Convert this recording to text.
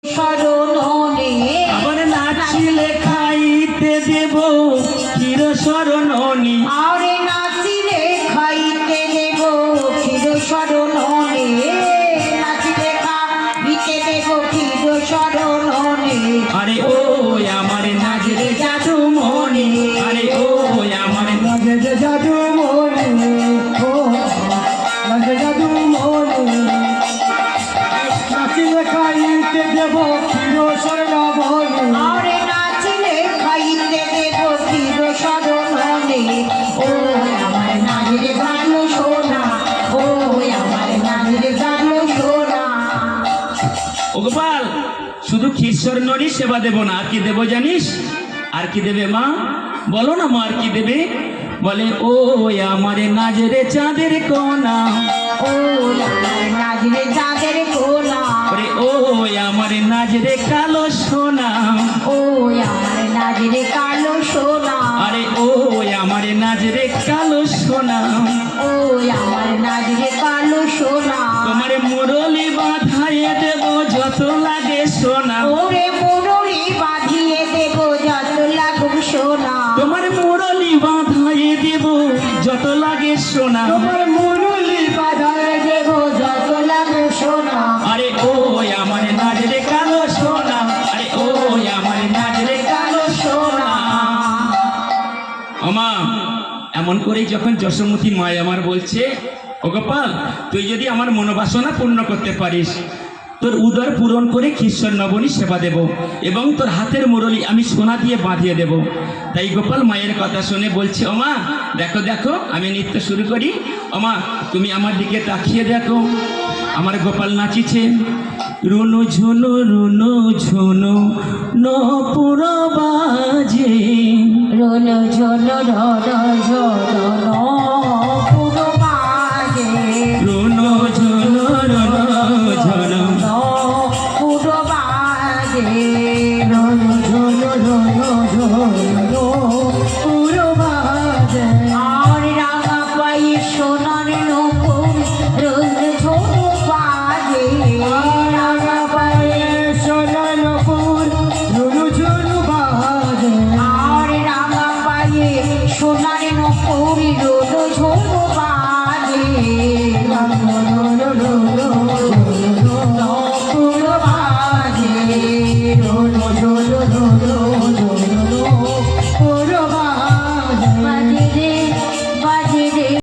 শরণে আবার নাচিলে খাইতে দেব চির শরণনি। আরে নাচিলে খাইতে দেব ক্ষীর শরণে নাচিলে খাইতে দেব ক্ষীর শরণে। আরে ও আমার নাজরে জাদু মনে, আরে ও আমার নাজরে জাদু মনে, ও নাজরে জাদু মনে। নাচিলে খাইতে দেব চির শরণনি। আরে নাচিলে খাইতে দেব ক্ষীর শরণে। ও আমার নাজরে ভালো সোনা, ও আমার নাজরে ভালো সোনা। ও গোপাল, শুধু ক্ষীর নড়ি সেবা দেব না, আর কি দেব জানিস? আর কি দেবে মা? বলো না মা, আর কি দেবে? বলে ও আমার নাজরে চাঁদের কোনা, ও আমার নাজরে চাঁদের কোনা। ওরে ও আমার নাজরে কালো সোনা, ও আমার নাজরে কালো সোনা। আরে ও আমার নাজরে কালো সোনা। ও আমার নাজরে কালো সোনা। তোমার মুরলি বাঁধাইয়ে দেব যত লাগে সোনা, ওরে মুরলি বাঁধিয়ে দেব যত লাগুক সোনা। তোমার মুরলি বাঁধাইয়ে দেব যত লাগে সোনা, তোমার মুরলি বাঁধিয়ে দেব যত লাগুক সোনা। আরে ও আমার নাজরে কালো সোনা, আরে ও আমার নাজরে কালো সোনা। আমা এমন করেই যখন যশোমতী মায় আমার বলছে, ও গোপাল, তুই যদি আমার মনোবাসনা পূর্ণ করতে পারিস, তোর উদর পূরণ করে ক্ষীর নবনী সেবা দেব এবং তোর হাতের মুরলি আমি সোনা দিয়ে বাঁধিয়ে দেব। তাই গোপাল মায়ের কথা শুনে বলছে, ওমা দেখো দেখো আমি নৃত্য শুরু করি। ওমা তুমি আমার দিকে তাকিয়ে দেখো, আমার গোপাল নাচিছে। রুনু ঝুনু নপুর বাজে, রোল ঝোল রর ঝোল